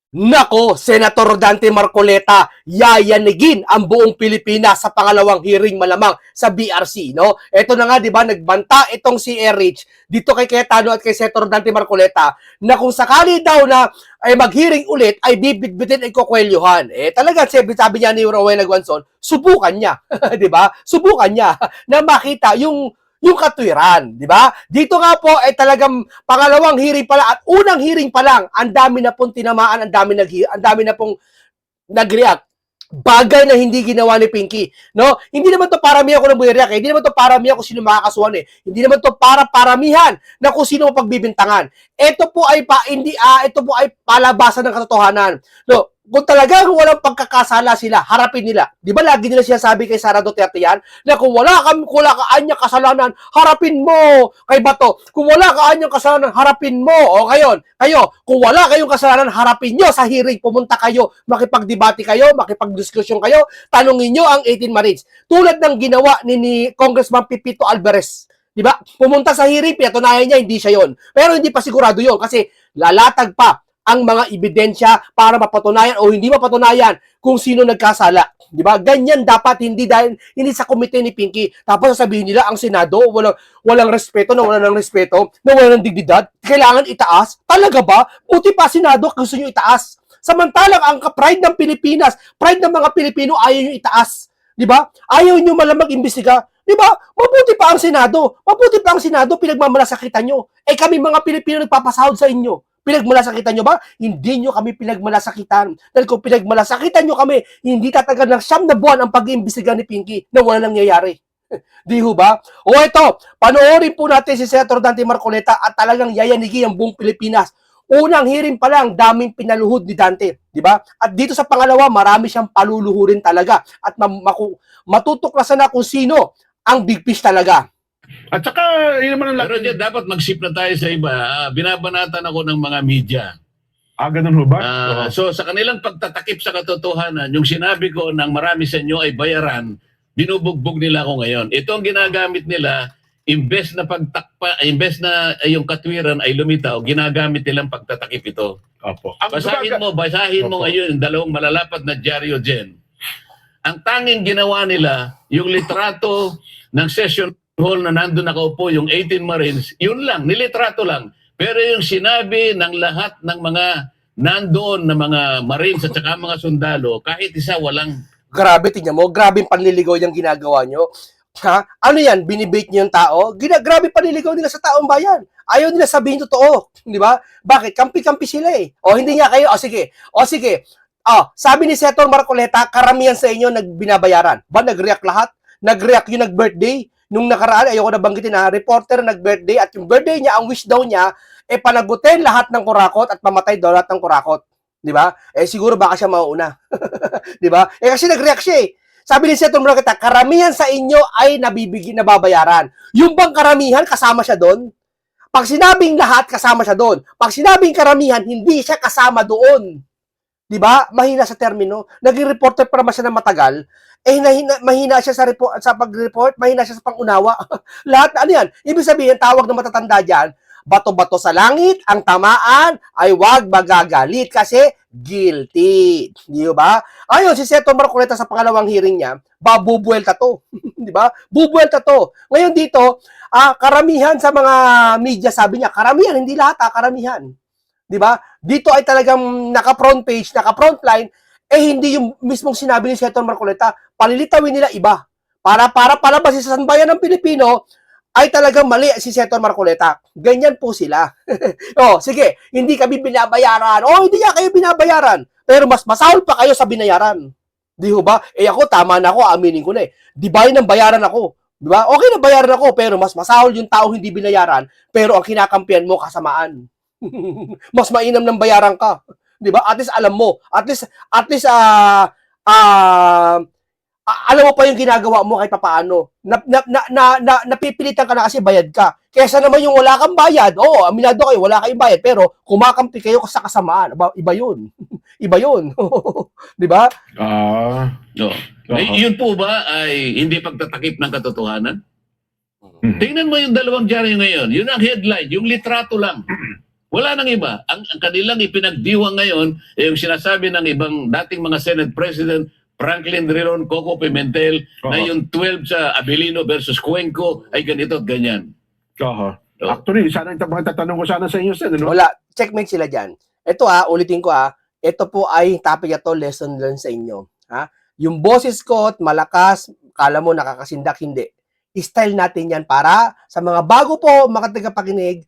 Nako, Senator Dante Marcoleta, yayanigin ang buong Pilipinas sa pangalawang hearing malamang sa BRC, no? Ito na nga, 'di ba, nagbanta itong si Erich dito kay Cayetano at kay Senator Dante Marcoleta na kung sakali daw na ay mag-hearing ulit ay bibitbitin ay kukwelyuhan. Talaga sabi niya ni Rowena Guanzon, subukan niya, 'di ba? Subukan niya na makita yung katwiran, di ba? Dito nga po ay talagang pangalawang hearing pala at unang hearing pa lang, ang dami na pong tinamaan, ang dami na pong nag-react. Bagay na hindi ginawa ni Pinky, no? Hindi naman to para miya ko ng buhay hindi naman to para miya kung sino makakasuhan Hindi naman to para paramihan na kung sino pagbibintangan. Ito po ay ito po ay palabasan ng katotohanan. No, kung talagang walang pagkakasala sila, harapin nila. Di ba lagi nila sinasabi kay Sara Duterte yan? Na kung wala ka anyang kasalanan, harapin mo kay Bato. Kung wala ka anyang kasalanan, harapin mo. O ngayon, kung wala kayong kasalanan, harapin nyo sa hearing. Pumunta kayo, makipagdebate kayo, makipagdiskusyon kayo, tanungin nyo ang 18 Marines. Tulad ng ginawa ni Congressman Pipito Alvarez. Di ba? Pumunta sa hearing, pinatunayan niya, hindi siya yon. Pero hindi pa sigurado yon kasi lalatag pa ang mga ebidensya para mapatunayan o hindi mapatunayan kung sino nagkasala. 'Di ba? Ganyan dapat hindi sa komite ni Pinky. Tapos sasabihin nila ang Senado walang respeto, na walang respeto, na walang dignidad. Kailangan itaas. Talaga ba? Buti pa Senado gusto niyo itaas. Samantalang ang pride ng Pilipinas, pride ng mga Pilipino ayaw niyo itaas. 'Di ba? Ayaw niyo malamang imbestiga. 'Di ba? Mabuti pa ang Senado. Mabuti pa ang Senado pinagmamalasakitan niyo. Kami mga Pilipino nagpapasahod sa inyo. Pinagmalasakitan nyo ba? Hindi nyo kami pinagmalasakitan. Dahil kung pinagmalasakitan nyo kami, hindi tatagal ng 9 na buwan ang pag-iimbestiga ni Pinky na wala nangyayari. Di ho ba? O ito, panoorin po natin si Senator Dante Marcoleta at talagang yayanigi ang buong Pilipinas. Unang hearing pa lang, daming pinaluhod ni Dante. Di ba? At dito sa pangalawa, marami siyang paluluhurin talaga. At matutuklasan na kung sino ang big fish talaga. At saka, yun naman ang Pero dyan, dapat mag-shift na tayo sa iba. Binabanatan ako ng mga media. ganun ho ba? So sa kanilang pagtatakip sa katotohanan, yung sinabi ko ng marami sa inyo ay bayaran, binubugbog nila ako ngayon. Ito ang ginagamit nila, imbes na yung katwiran ay lumitaw, ginagamit nilang pagtatakip ito. Opo. Basahin mo ngayon yung dalawang malalapad na dyaryo dyan. Ang tanging ginawa nila, yung litrato ng session hall na nandun nakaupo yung 18 Marines, yun lang, nilitrato lang. Pero yung sinabi ng lahat ng mga nandoon na mga Marines at saka mga sundalo, kahit isa walang... Grabe, tingnan mo, grabe yung panliligaw yung ginagawa nyo. Ha? Ano yan? Binibait nyo yung tao? Grabe panliligaw nila sa taong bayan. Ayaw nila sabihin totoo. Di ba? Bakit? Kampi-kampi sila eh. O hindi nga kayo. O sige. Sabi ni Senator Marcoleta, karamihan sa inyo nagbinabayaran. Ba, nag-react lahat? Nag-react yung nag-birthday? Nung nakaraan, ayoko na banggitin na, reporter nag-birthday at yung birthday niya, ang wish daw niya, panagutin lahat ng kurakot at pamatay daw lahat ng kurakot. Di ba? Siguro baka siya mauuna. Di ba? Kasi nag-react siya eh. Sabi ni Senator Marcoleta, karamihan sa inyo ay nababayaran. Yung bang karamihan, kasama siya doon? Pag sinabing lahat, kasama siya doon. Pag sinabing karamihan, hindi siya kasama doon. Di ba? Mahina sa termino. Naging reporter pa naman siya ng matagal. Mahina siya sa pag-report, mahina siya sa pangunawa. Lahat, ano yan? Ibig sabihin, tawag ng matatanda dyan, bato-bato sa langit, ang tamaan ay wag magagalit kasi guilty. Di ba? Ayun, si Senator Marcoleta sa pangalawang hearing niya, bubuelta to. Di ba? Bubuelta to. Ngayon dito, karamihan sa mga media, sabi niya, karamihan, hindi lahat, karamihan. Di ba? Dito ay talagang naka-front page, naka-front line, hindi yung mismong sinabi ni Senator Marcoleta, palilitawin nila iba. Para palabasin sa sanbayan ng Pilipino, ay talagang mali si Senator Marcoleta. Ganyan po sila. Sige, hindi kami binabayaran. Hindi nga kayo binabayaran. Pero mas masahol pa kayo sa binayaran. Di ba? Ako, tama na ako, aminin ko na eh. Di ba yun ang bayaran ako? Di ba? Okay na bayaran ako, pero mas masahol yung tao hindi binayaran, pero ang kinakampihan mo, kasamaan. Mas mainam ng bayaran ka. 'Di ba? At least alam mo. At least alam mo pa yung ginagawa mo kahit papaano. Napipilitan ka na kasi bayad ka. Kaysa naman yung wala kang bayad. Aminado kayo, wala kayong bayad, pero kumakampi kayo sa kasamaan. Iba 'yun. Iba 'yun. 'Di ba? Yun po ba ay hindi pagtatakip ng katotohanan? Tingnan mo yung dalawang dyaryo ngayon. Yun ang headline, yung litrato lang. Wala nang iba. Ang kanilang ipinagdiwang ngayon, yung sinasabi ng ibang dating mga Senate President, Franklin Drilon, Coco Pimentel, na yung 12 sa Abilino versus Cuenco ay ganito at ganyan. Oo. Oh. Actually, sana yung mga tatanong ko sana sa inyo, Sen. Ano? Wala. Checkmate sila dyan. Ito ulitin ko ito po ay topic ito, lesson learned sa inyo. Yung boses ko at malakas, kala mo nakakasindak, hindi. Style natin yan para sa mga bago po, mga tagapakinig,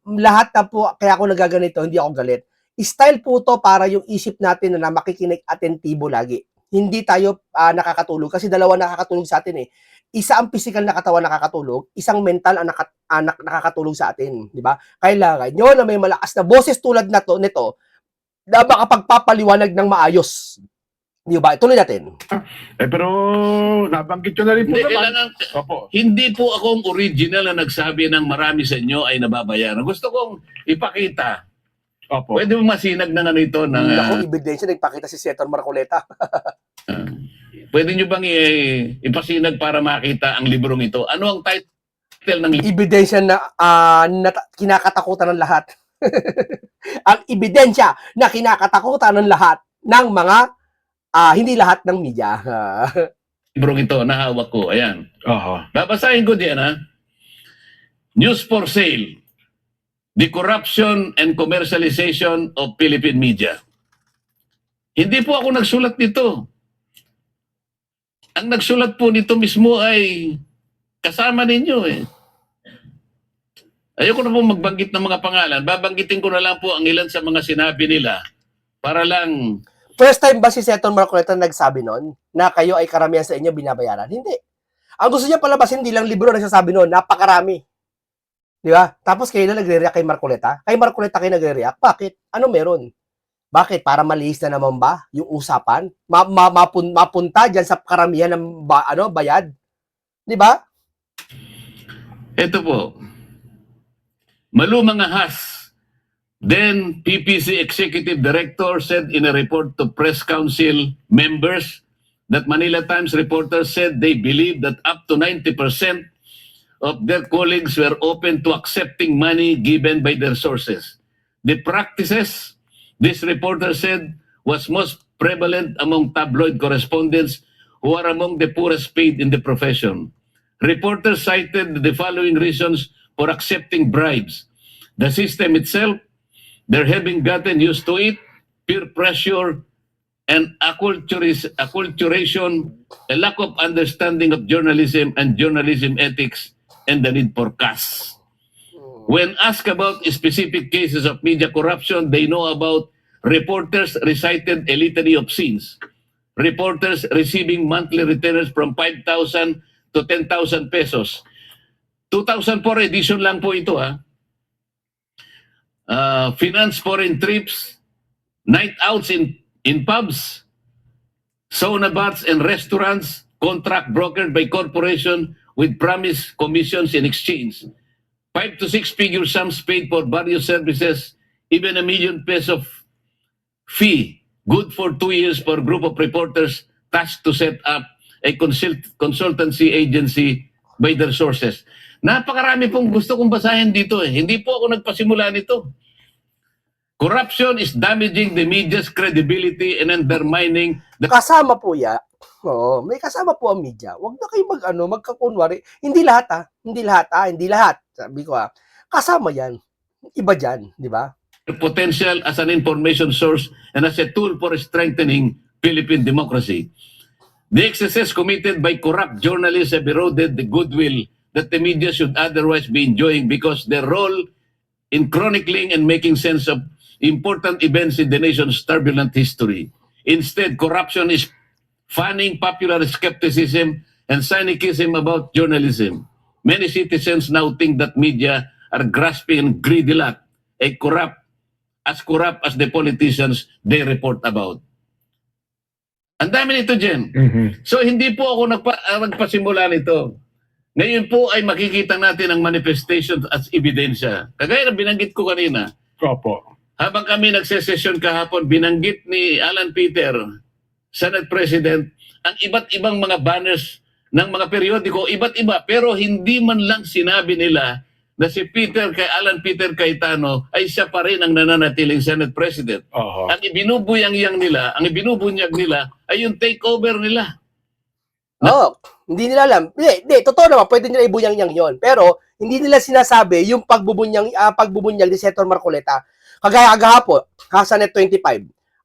lahat na po, kaya ako nagaganito, hindi ako galit. Style po to para yung isip natin na makikinig atentibo lagi. Hindi tayo nakakatulog kasi dalawa nakakatulog sa atin eh. Isa ang physical na katawan nakakatulog, isang mental ang nakakatulog sa atin, di ba? Kailangan nyo na may malakas na boses tulad nito na makapagpapaliwanag ng maayos. Di ba? Ituloy natin. Pero nabanggit ko na rin po Hindi, naman. kailangan, Opo. hindi po akong original na nagsabi ng marami sa inyo ay nababayaran. Gusto kong ipakita. Opo. Pwede mo masinag na nga nito ng... Ako, ebidensya, nagpakita si Senator Marcoleta. pwede nyo bang ipasinag para makita ang librong ito? Ano ang title ng libro? Ebidensya na kinakatakutan ng lahat. Ang ebidensya na kinakatakutan ng lahat ng mga hindi lahat ng media. Librong ito, nahawak ko. Ayan. Oho. Babasahin ko diyan, News for Sale. The Corruption and Commercialization of Philippine Media. Hindi po ako nagsulat nito. Ang nagsulat po nito mismo ay kasama ninyo eh. Ayoko na po magbanggit ng mga pangalan. Babanggitin ko na lang po ang ilan sa mga sinabi nila para lang... First time ba si Senator Marcoleta nagsabi nun na kayo ay karamihan sa inyo binabayaran? Hindi. Ang gusto niya palabasin, hindi lang libro nagsasabi nun, napakarami. Di ba? Tapos kayo na nagre-react kay Marcoleta? Kay Marcoleta kayo nagre-react? Bakit? Ano meron? Bakit? Para maliis na naman ba yung usapan? Mapunta dyan sa karamihan ng bayad? Di ba? Ito po. Malu Mangahas, then PPC Executive Director, said in a report to Press Council members that Manila Times reporters said they believe that up to 90% of their colleagues were open to accepting money given by their sources. The practices, this reporter said, was most prevalent among tabloid correspondents who are among the poorest paid in the profession. Reporters cited the following reasons for accepting bribes: the system itself, their having gotten used to it, peer pressure, and acculturation, a lack of understanding of journalism and journalism ethics, and the need for cash. When asked about specific cases of media corruption, they know about reporters recited a litany of sins. Reporters receiving monthly retainers from 5,000 to 10,000 pesos. 2004 edition lang po ito finance foreign trips, night outs in pubs, sauna baths and restaurants, contract brokered by corporation with promised commissions in exchange. 5 to 6 figure sums paid for various services, even ₱1 million fee, good for 2 years for a group of reporters tasked to set up a consultancy agency by their sources. Napakarami pong gusto kong basahin dito eh. Hindi po ako nagpasimula nito. Corruption is damaging the media's credibility and undermining the... Kasama po yan. Oo, may kasama po ang media. Huwag na kayo magkakunwari. Hindi lahat Hindi lahat. Sabi ko kasama yan. Iba dyan, di ba? potential as an information source and as a tool for strengthening Philippine democracy. The excesses committed by corrupt journalists have eroded the goodwill that the media should otherwise be enjoying because their role in chronicling and making sense of important events in the nation's turbulent history. Instead, corruption is fanning popular skepticism and cynicism about journalism. Many citizens now think that media are grasping and greedy lot, corrupt as the politicians they report about. Ang dami nito, Jen. So, hindi po ako nagpasimula nito. Ngayon po ay makikita natin ang manifestation as ebidensya. Kagaya na binanggit ko kanina. Opo. Habang kami nagsesesyon kahapon, binanggit ni Alan Peter, Senate President, ang iba't ibang mga banners ng mga periodiko, iba't iba, pero hindi man lang sinabi nila na si Alan Peter Cayetano ay siya pa rin ang nananatiling Senate President. Oho. Ang ibinubunyag nila ay yung takeover nila. Oo, hindi nila alam. Hindi, totoo naman, pwede nila ibunyang-yang yon. Pero, hindi nila sinasabi yung pagbubunyag ni Senator Marcoleta. Kagaya agahapon, Senate 25.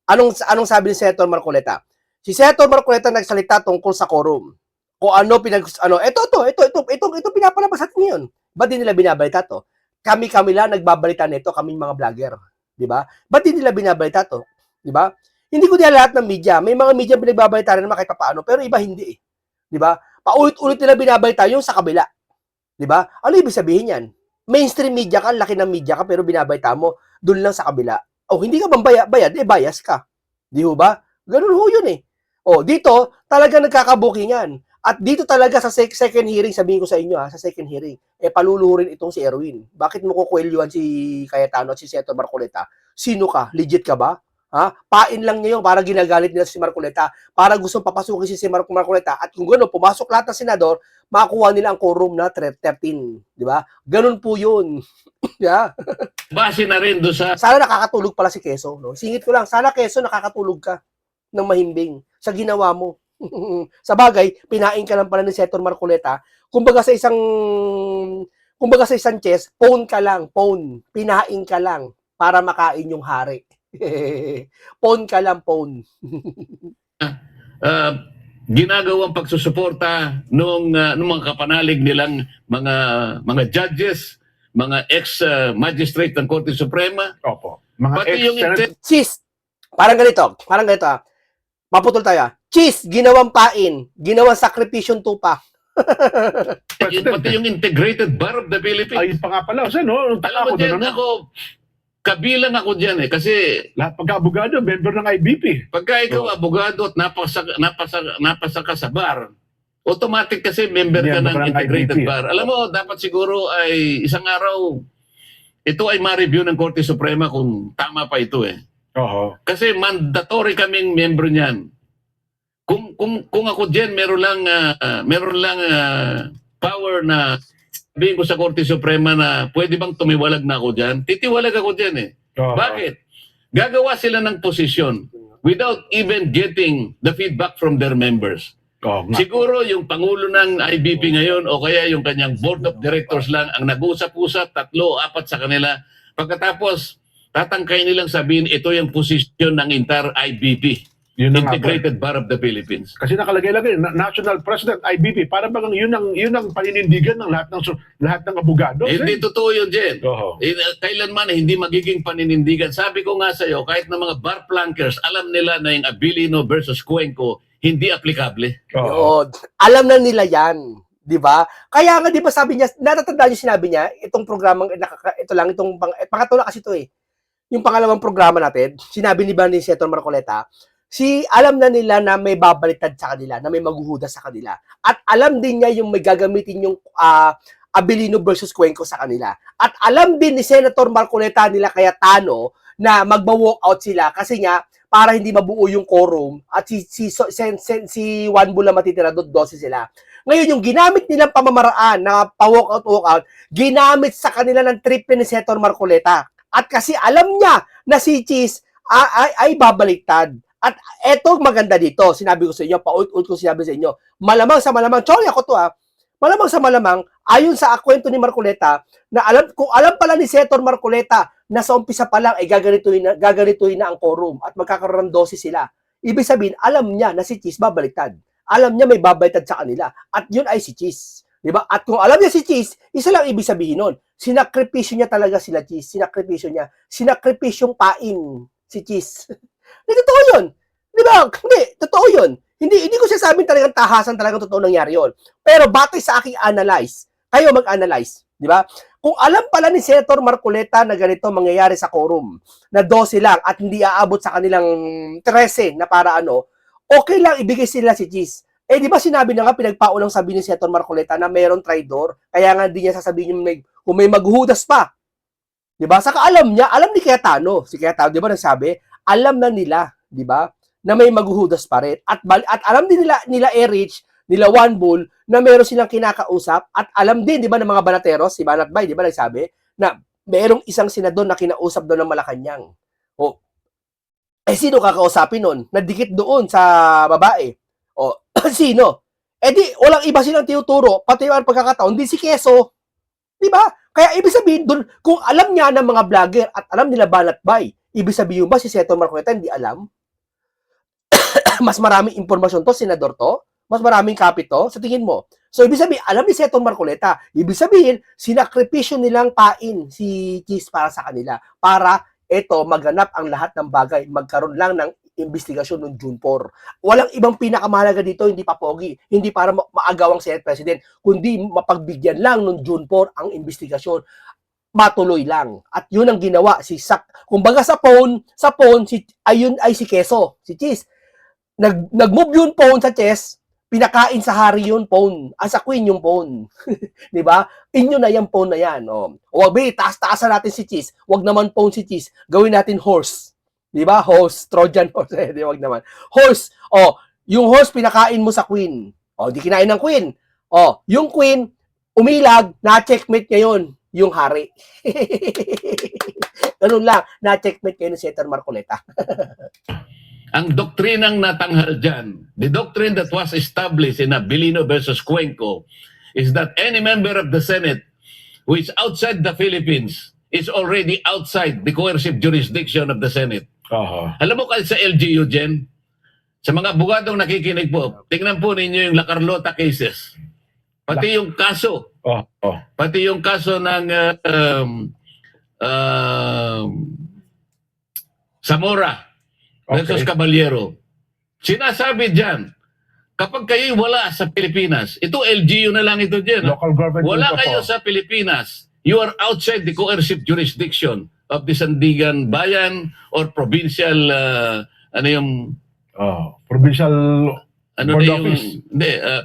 Anong sabi ni Senator Marcoleta? Si Senator Marcoleta nagsalita tungkol sa quorum. Kung ano ito pinapalabas natin ngayon. Ba't di nila binabalita to? Kami lang nagbabalita nito, kaming mga vlogger, di ba? Ba't di nila binabalita to? Di ba? Hindi ko nila lahat ng media. May mga media binagbabalita rin naman kahit paano, pero iba hindi eh. Di ba? Paulit-ulit nila binabalita yung sa kabila. Di ba? Ano ibig sabihin yan? Mainstream media ka, laki ng media ka, pero binabalita mo doon lang sa kabila. O, hindi ka bang bayad? Bias ka. Di ho ba? Ganun ho yun eh. O, dito, talaga nagkakabukingan. At dito talaga sa second hearing, sabihin ko sa inyo sa second hearing, paluluhurin itong si Erwin. Bakit mo kukwelyuhan si Cayetano at si Senator Marcoleta? Sino ka? Legit ka ba? Ha? Pain lang niyo para ginagalit nila si Marcoleta, para gustong papasukin si Marcoleta, at kung gano'n, pumasok lahat ng senador, makuha nila ang quorum na 13. Di ba? Ganun po yun. Yeah. Base na rin doon sa... Sana nakakatulog pala si Quezon. No? Singit ko lang, sana Quezon nakakatulog ka ng mahimbing sa ginawa mo. Sa bagay, pinain ka lang pala ni Senator Marcoleta. Kumbaga sa isang chess, phone ka lang, phone. Pinain ka lang para makain yung hari. Phone ka lang, phone. Ginagawang pagsusuporta nung mga kapanalig nilang mga judges, mga ex-magistrate ng Korte Suprema. Opo. Mga Pati yung Cheese. Parang ganito. Maputol tayo. Cheese, ginawang pain. Ginawang sakripisyong tupa. pati yung Integrated Bar of the Philippines. Ay, pa nga pala. Alam mo dyan, kabilang ako dyan eh. Kasi lahat pagka-abogado, member ng IBP. pagka ikaw abogado at napasa ka sa bar, automatic kasi member ka ng Integrated IBP. Bar. Alam mo, dapat siguro ay isang araw, ito ay ma-review ng Korte Suprema kung tama pa ito eh. Oho. Kasi mandatory kaming member niyan. Kung ako diyan meron lang power na sabihin ko sa Korte Suprema na pwede bang tumiwalag na ako diyan, titiwalag ako diyan eh. Oho. Bakit? Gagawa sila ng posisyon without even getting the feedback from their members. Oo nga. Siguro yung Pangulo ng IBP ngayon o kaya yung kanyang Board of Directors lang ang nag-usap-usap, 3 o 4 sa kanila. Pagkatapos, tatangkay nilang sabihin ito yung posisyon ng entire IBP. Yun na nga po. Integrated Bar of the Philippines. Kasi nakalagay lang National President IBP, para bang yun ang paninindigan ng lahat ng abogado. Hindi totoo yun, Jen. Oho. Kailanman hindi magiging paninindigan. Sabi ko nga sa'yo, kahit na mga bar plankers, alam nila na yung Abilino versus Cuenco, hindi aplikable. Oho. Yun. Alam na nila yan. Di ba? Kaya nga, di ba sabi niya, natatandaan niyo sinabi niya, itong programang, pangatlo na kasi ito eh. Yung pangalawang programa natin, sinabi ni Senator Marcoleta, alam na nila na may babaliktad sa kanila, na may maghuhudas sa kanila. At alam din niya yung may gagamitin yung Abilino versus Cuenco sa kanila. At alam din ni Senator Marcoleta nila Cayetano na magba-walk out sila kasi nga para hindi mabuo yung quorum at si Juan Bula matitira doon, 12 sila. Ngayon, yung ginamit nilang pamamaraan na pa-walk out, ginamit sa kanila ng trip ni Senator Marcoleta. At kasi alam niya na si Cheese ay babaliktad. At eto maganda dito, sinabi ko sa inyo, paulit-ulit ko sinabi sa inyo, malamang sa malamang, sorry ako to malamang sa malamang, ayon sa kwento ni Marcoleta, na alam pala ni Senator Marcoleta na sa umpisa pa lang ay gaganituin na ang quorum at magkakaroon ng 12 sila. Ibig sabihin, alam niya na si Cheese babaliktad. Alam niya may babaliktad sa kanila. At yun ay si Cheese. Diba? At kung alam niya si Cheese, isa lang ibig sabihin nun. Sinakripisyo niya talaga sila Cheese. Sinakripisyo niya. Sinakripisyong pain si Cheese. Hindi, totoo yun. Di ba? Hindi, totoo yun. Hindi ko sasabing talagang tahasan, talagang totoo nangyari yun. Pero batay sa aking analyze, kayo mag-analyze. Di ba? Kung alam pala ni Senator Marcoleta na ganito mangyayari sa quorum, na 12 lang at hindi aabot sa kanilang 13 na para okay lang ibigay sila si Cheese. Di ba sinabi na nga, pinagpaunang sabi ni Senator Marcoleta na mayroong traidor, kaya nga hindi niya sasabihin kung may maghuhudas pa. Di ba? Saka alam ni Cayetano. Si Cayetano, di ba nagsabi, alam na nila, di ba, na may maghuhudas pa rin. At alam din nila Erich nila Juan Bull na meron silang kinakausap at alam din, di ba, ng mga banateros, si Banat Bay, di ba, nagsabi na merong isang senador na kinausap doon ng Malacanang. O, sino kakausapin nun? Nadikit doon sa babae. O, sino? Di, walang iba silang tinuturo, pati yung pagkakataon, di si Quezon. Di ba? Kaya ibig sabihin doon, kung alam niya ng mga vlogger at alam nila Banat Bay, ibig sabihin ba si Senator Marcoleta hindi alam? Mas maraming impormasyon to, senador to? Mas maraming copy to? Sa tingin mo? So, ibig sabihin, alam ni Senator Marcoleta. Ibig sabihin, sinakripisyo nilang pain si Cheese para sa kanila. Para, eto, maganap ang lahat ng bagay. Magkaroon lang ng investigasyon noong June 4. Walang ibang pinakamahalaga dito, hindi pa pogi. Hindi para maagawang Senate President, kundi mapagbigyan lang noong June 4 ang investigasyon. Matuloy lang. At yun ang ginawa. Kumbaga sa phone, ayun ay si Quezon, si Cheese. Nag-move yung phone sa chess, pinakain sa hari yung phone, sa queen yung phone. Di ba? Inyo na yung phone na yan. O taas-taasan natin si Cheese. Wag naman phone si Cheese. Gawin natin horse. Di ba? Horse, Trojan horse. Di, wag naman. Horse. Yung horse pinakain mo sa queen. Di kinain ng queen. Yung queen, umilag, na-checkmate ngayon yung hari. Ganun lang, na-checkmate ngayon ni Senator Marcoleta. Ang doktrinang natanghal dyan, the doctrine that was established in Abilino versus Cuenco is that any member of the Senate who is outside the Philippines is already outside the coercive jurisdiction of the Senate. Alam mo kasi sa LGU, Jen, sa mga bugadong nakikinig po, tingnan po ninyo yung La Carlota cases. Pati yung kaso. Pati yung kaso ng Zamora versus Caballero. Sinasabi dyan, kapag kayo wala sa Pilipinas, ito LGU na lang ito dyan. Local government. Wala kayo sa Pilipinas, you are outside the coercive jurisdiction of the Sandigan Bayan or provincial, provincial board office.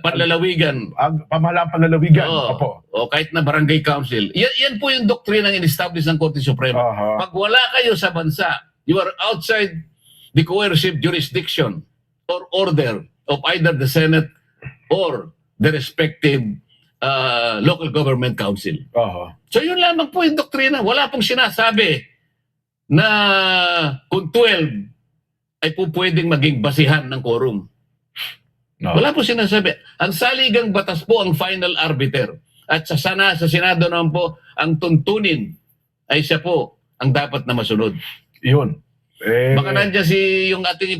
panlalawigan. Pamahalaan panlalawigan. O kahit na barangay council. Yan po yung doktrina ng in-establish ng Korte Suprema. Pag wala kayo sa bansa, you are outside the coercive jurisdiction or order of either the Senate or the respective local government council. So yun lamang po yung doktrina. Wala pong sinasabi na kung 12 ay po pwedeng maging basihan ng quorum. Wala po sinasabi. Ang saligang batas po ang final arbiter. At sa Senado naman po, ang tuntunin ay siya po ang dapat na masunod. Yun. Baka nandiyan yung ating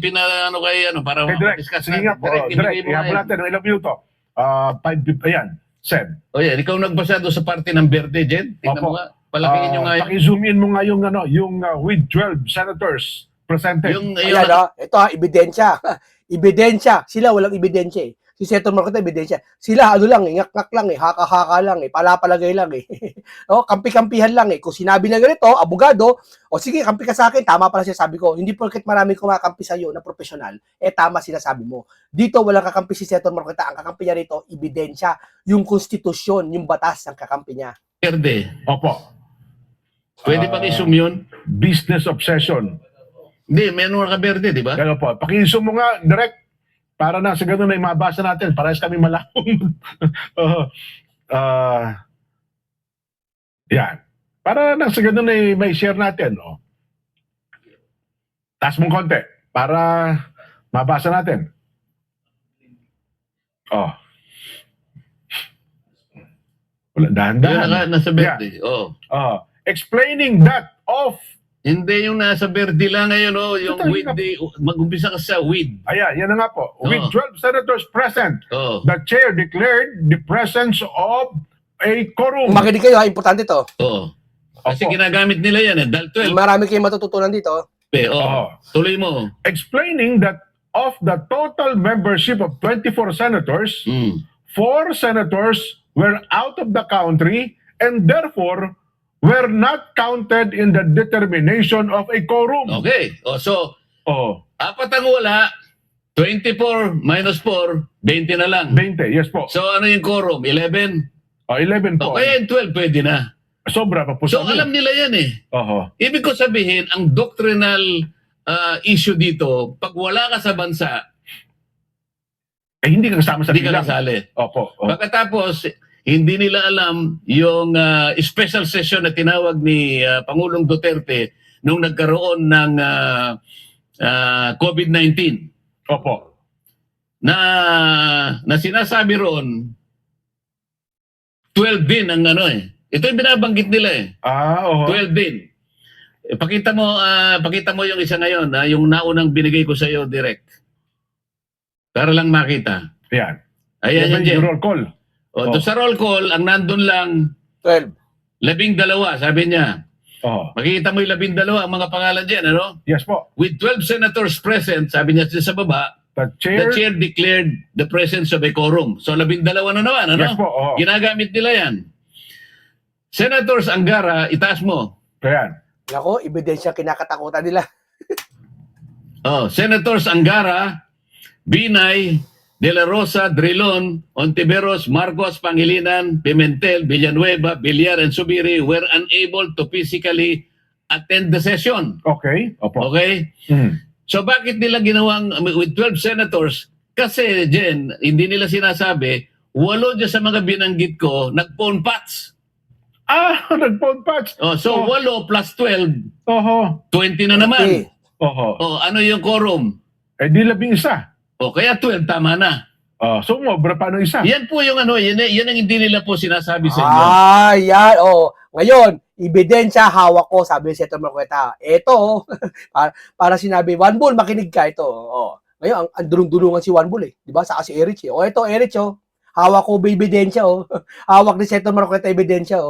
para discuss natin. Direct, ihabol natin ng ilang minuto. 5:50, ayan. Seb. Yan, ikaw nagbasa doon sa parte ng Verde, Jen. Tingnan mo nga. Palakihin nyo nga yun. Paki-zoom in mo nga yung with 12 senators presented. Ito ebidensya. Ebidensya. Sila walang ebidensya eh. Si Senator Marcoleta, ebidensya. Sila ngak-ngak lang eh, haka-haka lang eh, palapalagay lang eh. Kampi-kampihan lang eh. Kung sinabi na ganito, abogado, sige, kampi ka sa akin, tama pala siya sabi ko. Hindi porket marami kumakampi sa iyo na profesional, tama sinasabi mo. Dito walang kakampi si Senator Marcoleta, ang kakampi niya rito, ebidensya, yung konstitusyon, yung batas ang kakampi niya. Verde. Opo. Pwede pang i-zoom yun? Business obsession. Hindi, meron ka Verde, di ba? Kaya po, paki-zoom mo nga direct para na sa ganun ay mabasa natin. Parehas kami malawang. Yan. Para na sa ganun ay may share natin. Taas mong konti para mabasa natin. Wala, dahan-dahan. Nasa Verde. Yeah. Explaining that of Hindi yung nasa Verde lang ngayon, yung with mag-umpisa ka sa with. Ayan, yan na nga po. With 12 senators present, the chair declared the presence of a quorum. Makinig kayo, importante to. Kasi ginagamit nila yan dahil 12. Marami kayong matututunan dito. Tuloy mo. Explaining that of the total membership of 24 senators, 4 senators were out of the country and therefore were not counted in the determination of a quorum. Okay. So, apat ang wala, 24 minus 4, 20 na lang. 20, yes po. So, ano yung quorum? 11? 11 po. Okay, 12 pwede na. Sobra pa po. So, alam nila yan eh. Ibig ko sabihin, ang doctrinal issue dito, pag wala ka sa bansa, hindi ka kasama sa Hindi ka bilang. kasali. Opo. Oh. Pagkatapos, hindi nila alam yung special session na tinawag ni Pangulong Duterte nung nagkaroon ng COVID-19 Opo. na sinasabi ron 12 din ang ano eh. Ito yung binabanggit nila eh. Oo. 12 din. Pakita mo yung isa ngayon, yung naunang binigay ko sa iyo direct. Para lang makita. Yan. Ayan yan, Jen. Yung roll call. Doon sa roll call, ang nandun lang 12. 12, sabi niya. Oh. Makikita mo yung 12 ang mga pangalan dyan, ano? Yes po. With 12 senators present, sabi niya sa baba, The the chair. chair declared the presence of a quorum. So 12 na naman, ano? Yes po. Oh. Ginagamit nila yan. Senators Angara, itaas mo. Ayan. Ako, ebidensya kinakatakutan nila. Senators Angara, Binay, De La Rosa, Drilon, Ontiveros, Marcos, Pangilinan, Pimentel, Villanueva, Villar, and Subiri were unable to physically attend the session. Okay. Opo. Okay? Mhm. So bakit nila ginawang with 12 senators? Kasi, Jen, hindi nila sinasabi, 8 dyan sa mga binanggit ko, nag-phone pats. Nag-phone patch. So 8 plus 12, Oho. 20 na naman. Okay. Oho. Ano yung quorum? Eh di 11. Kaya 12, tama na. So mobra pa ng isa. Yan po yung yan ang hindi nila po sinasabi sa inyo. Yan. Ngayon, ebidensya, hawak ko, sabi ni Senator Marcoleta. Ito, para sinabi, Juan Bull, makinig ka ito. Ngayon, ang dulong-dulungan si Juan Bull eh. Di ba? Saka si Erich eh. Ito, Erich hawak ko ebidensya Hawak ni Senator Marcoleta ebidensya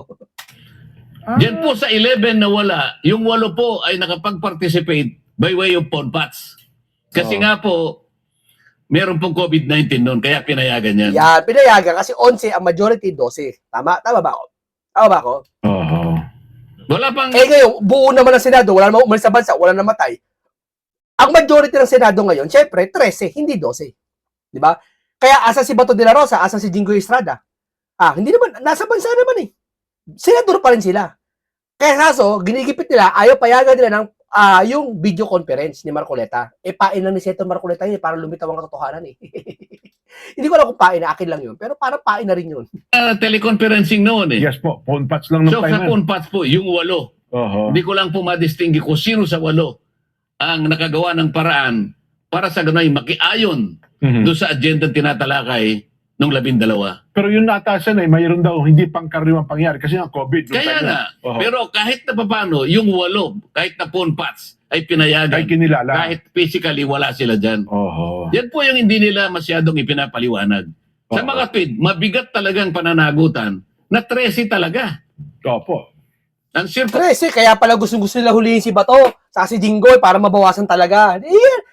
Yan po sa 11 na wala, yung 8 po ay nakapag-participate by way of phone pats. Kasi nga po, meron pong COVID-19 noon, kaya pinayagan yan. Yan, pinayagan kasi 11, ang majority 12. Tama ba ako? Tama ba ako? Oho. Wala pang... Ngayon, buo naman ng Senado, wala namang umalis sa bansa, wala namatay. Ang majority ng Senado ngayon, syempre, 13, hindi 12. Di ba? Kaya asa si Bato de la Rosa, asa si Jinggoy Estrada. Hindi naman, nasa bansa naman eh. Senador pa rin sila. Kaya kaso, ginigipit nila, ayaw payagan nila ng yung video conference ni Marcoleta. Pain lang ni Senator Marcoleta yun para lumitaw ang katotohanan eh. Hindi ko alam kung pain na akin lang yun, pero parang pain na rin yun. teleconferencing noon eh. Yes po. Phone patch lang ng So sa phone pats po, yung 8. Oho. Hindi ko lang po madistingi kung sino sa 8 ang nakagawa ng paraan para sa ganun ay makiayon Mhm. doon sa agenda tinatalakay ng 12. Pero yung natasan ay mayroon daw hindi pangkaraniwang pangyari kasi nga COVID. nung Kaya time nga, na. Oho. pero kahit na paano, yung 8, kahit na phone pats, ay pinayagan. Ay kinilala. Kahit physically wala sila dyan. Oho. Yan po yung hindi nila masyadong ipinapaliwanag. Sa Oo. mga tweet, mabigat talagang pananagutan na 13 talaga. Opo. Ang circle 13, kaya pala gusto nila hulihin si Bato sa si Jinggoy para mabawasan talaga.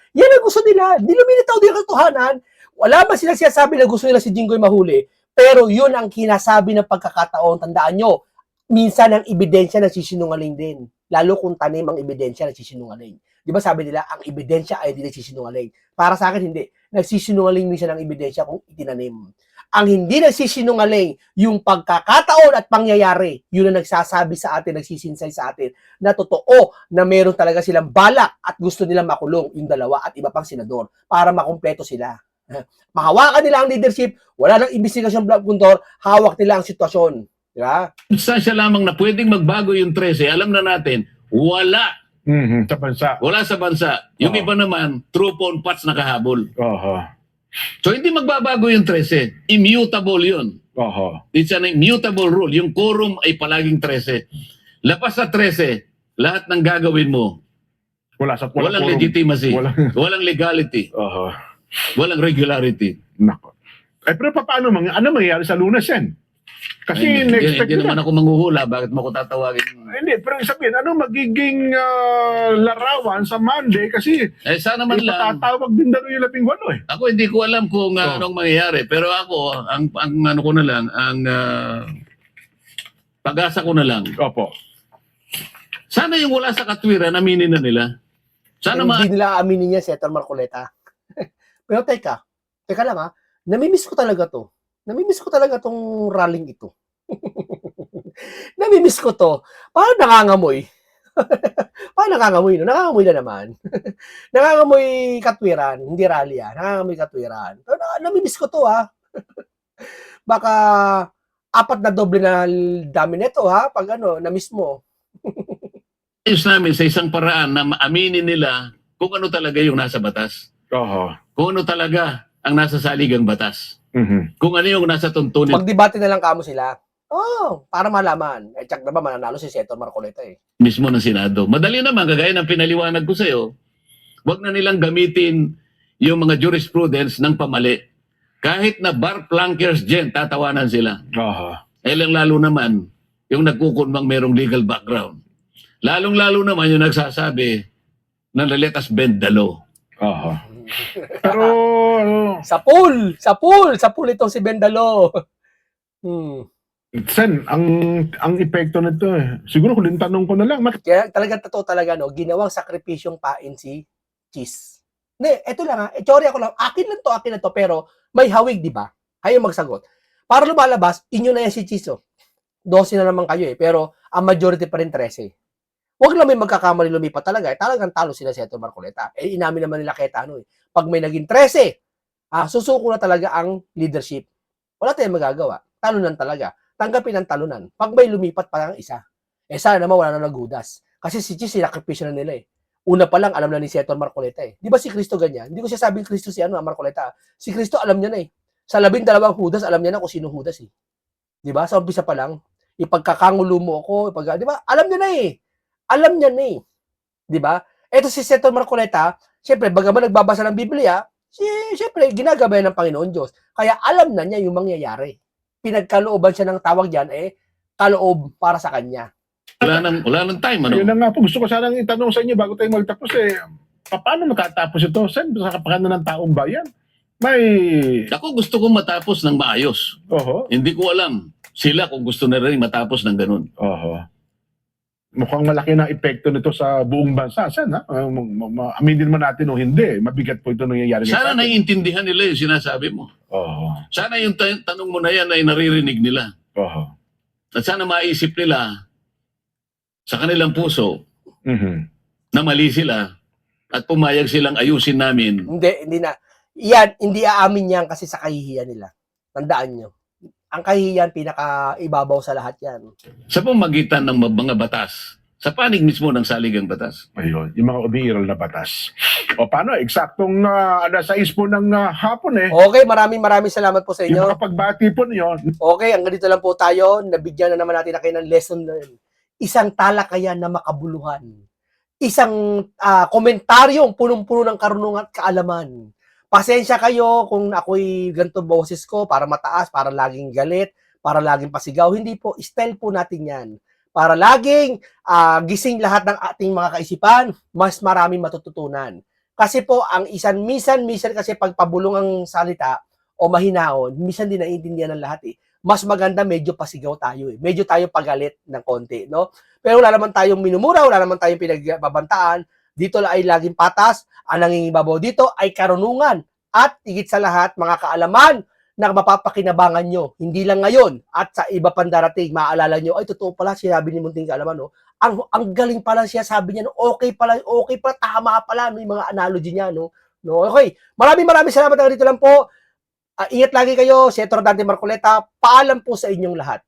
Yan ang gusto nila. Hindi lumilitaw din ang katotohanan. Wala man silang sinasabi na gusto nila si Jinggoy mahuli. Pero yun ang kinasabi ng pagkakataon. Tandaan nyo, minsan ang ebidensya nagsisinungaling din. Lalo kung tanim ang ebidensya nagsisinungaling. Di ba sabi nila, ang ebidensya ay di nagsisinungaling. Para sa akin, hindi. Nagsisinungaling minsan ang ebidensya kung itinanim. Ang hindi nagsisinungaling, yung pagkakataon at pangyayari, yun ang nagsasabi sa atin, nagsisinsay sa atin, na totoo na meron talaga silang balak at gusto nilang makulong yung dalawa at iba pang senador para makumpleto sila. Mahawakan nila ang leadership, wala nang investigasyon blood control, hawak nila ang sitwasyon. Di ba? instansya lamang na pwedeng magbago yung 13, alam na natin, wala. Mhm. Sa bansa. Wala sa bansa. Yung Oo. iba naman, true phone pats nakahabol. Oho. So hindi magbabago yung 13. Immutable yun. Oho. It's an immutable rule. Yung quorum ay palaging 13. Lapas sa 13, lahat ng gagawin mo, walang quorum. legitimacy, Walang- walang legality, Oho. walang regularity. Nako. Pero paano ano mangyayari sa Lunes yan? Kasi Ay, na-expect hindi nila. naman ako manghuhula. Bakit mo ko tatawagin? Hindi, pero sabihin, ano magiging larawan sa Monday kasi Sana man lang. patatawag din daw yung 18 eh. Ako hindi ko alam kung Oh. anong mangyayari. Pero ako, ang ano ko na lang, ang pag-asa ko na lang. Opo. Sana yung wala sa katwiran, aminin na nila. Sana Hindi nila aminin niya, Senator Marcoleta. Pero teka lang namimiss ko talaga to. Namimiss ko talaga tong rallying ito. Namimiss ko to. Paano nangangamoy? Paano nangangamoy? No? Nangangamoy na naman. Nangangamoy katwiran, hindi rally Nangangamoy katwiran. Pero namimiss ko to ha. Baka 4 na doble na dami nito ha, pag na-miss mo. Ayos namin sa isang paraan na maaminin nila kung ano talaga yung nasa batas. Oho. Kung ano talaga ang nasa saligang batas. Mhm. Kung ano yung nasa tuntunin Magdebate na lang kamo sila. Para malaman. Check na ba, mananalo si Senator Marcoleta eh. mismo ng Senado. Madali naman, kagaya ng pinaliwanag ko sa'yo, wag na nilang gamitin yung mga jurisprudence ng pamali. Kahit na bar flankers dyan, tatawanan sila. Oho. Lalo naman, yung nagkukunbang merong legal background. Lalong-lalo naman yung nagsasabi na let us bend the law. Oho. Pero, Sa pool itong si Bendalo. Sen, ang epekto nito siguro huling tanong ko na lang, Kaya talagang totoo talaga, ginawang sakripisyong pain si Cheese. Hindi, eto lang ha, teorya ko lang, akin lang to, pero may hawig, di ba? Kayo magsagot. Para lumalabas, inyo na yan si Cheese, 12 na naman kayo pero ang majority pa rin 13. Huwag lang may magkakamali lumipat talaga, talagang talo sila si Senator Marcoleta. Inamin naman nila Cayetano Pag may naging 13, susuko na talaga ang leadership. Wala tayong magagawa. Talunan talaga. Tanggapin ang talunan. Pag may lumipat pa lang isa, sana naman wala na naghudas. Kasi si Cheese, sinakripisyo na nila Una pa lang, alam na ni Senator Marcoleta Di ba si Cristo ganyan? Hindi ko siya sabing Cristo si Marcoleta. Si Cristo, alam niya na Sa 12 Judas, alam niya na kung sino Judas Di ba? Sa umpisa pa lang, ipagkakangulo mo ako, di ba? Alam niya na Alam niya na Di ba? Ito si Senator Marcoleta, syempre, bagaman nagbabasa ng Biblia, syempre, ginagabayan ng Panginoon Diyos. Kaya alam na niya yung mangyayari. Pinagkalooban siya ng tawag diyan kaloob para sa kanya. Wala nang time, Yun na nga po, gusto ko sanang itanong sa inyo bago tayo magtapos paano matatapos ito, Sen, sa kapakanan ng taong bayan? Ako gusto ko matapos ng maayos. Oho. Hindi ko alam sila kung gusto na rin matapos ng ganun. Oho. Mukhang malaki na epekto nito sa buong bansa, Sen, ha? Aminin man natin o hindi, mabigat po ito nangyayari. Sana naiintindihan nila yung sinasabi mo. Oho. Sana yung tanong mo na yan ay naririnig nila. Oho. At sana maisip nila sa kanilang puso na mali sila at pumayag silang ayusin namin. Hindi na. Yan, hindi aamin yan kasi sa kahihiyan nila. Tandaan nyo. Ang kahihiyan, pinaka-ibabaw sa lahat yan. Sa pamagitan ng mga batas, sa panig mismo ng saligang batas. Ayun, yung mga umiiral na batas. O paano, eksaktong alas 6 po ng hapon Okay, maraming salamat po sa Yung inyo. mga pagbati po niyo. Okay, hanggang dito lang po tayo. Nabigyan na naman natin na kayo ng lesson learned. Isang talakayan na makabuluhan. Isang komentaryong punong-puno ng karunungan at kaalaman. Pasensya kayo kung ako'y ganito boses ko para mataas, para laging galit, para laging pasigaw. Hindi po, style po natin yan. Para laging gising lahat ng ating mga kaisipan, mas maraming matututunan. Kasi po, ang minsan kasi pagpabulong ang salita o mahinaon, minsan din naiintindihan ng lahat Mas maganda medyo pasigaw tayo Medyo tayo pagalit ng konti, no? Pero wala naman tayong minumura, wala naman tayong pinagbabantaan. Dito ay laging patas. Ang nangingibabaw dito ay karunungan at higit sa lahat, mga kaalaman na mapapakinabangan nyo. Hindi lang ngayon at sa iba pang darating, maaalala nyo, ay totoo pala, sinabi ni Munting Kaalaman, no? Ang galing pala siya, sabi niya, no? Okay pala, tama pala, no? Yung mga analogy niya, no? Okay, maraming salamat. Dito lang po. Ingat lagi kayo, Senator Dante Marcoleta. Paalam po sa inyong lahat.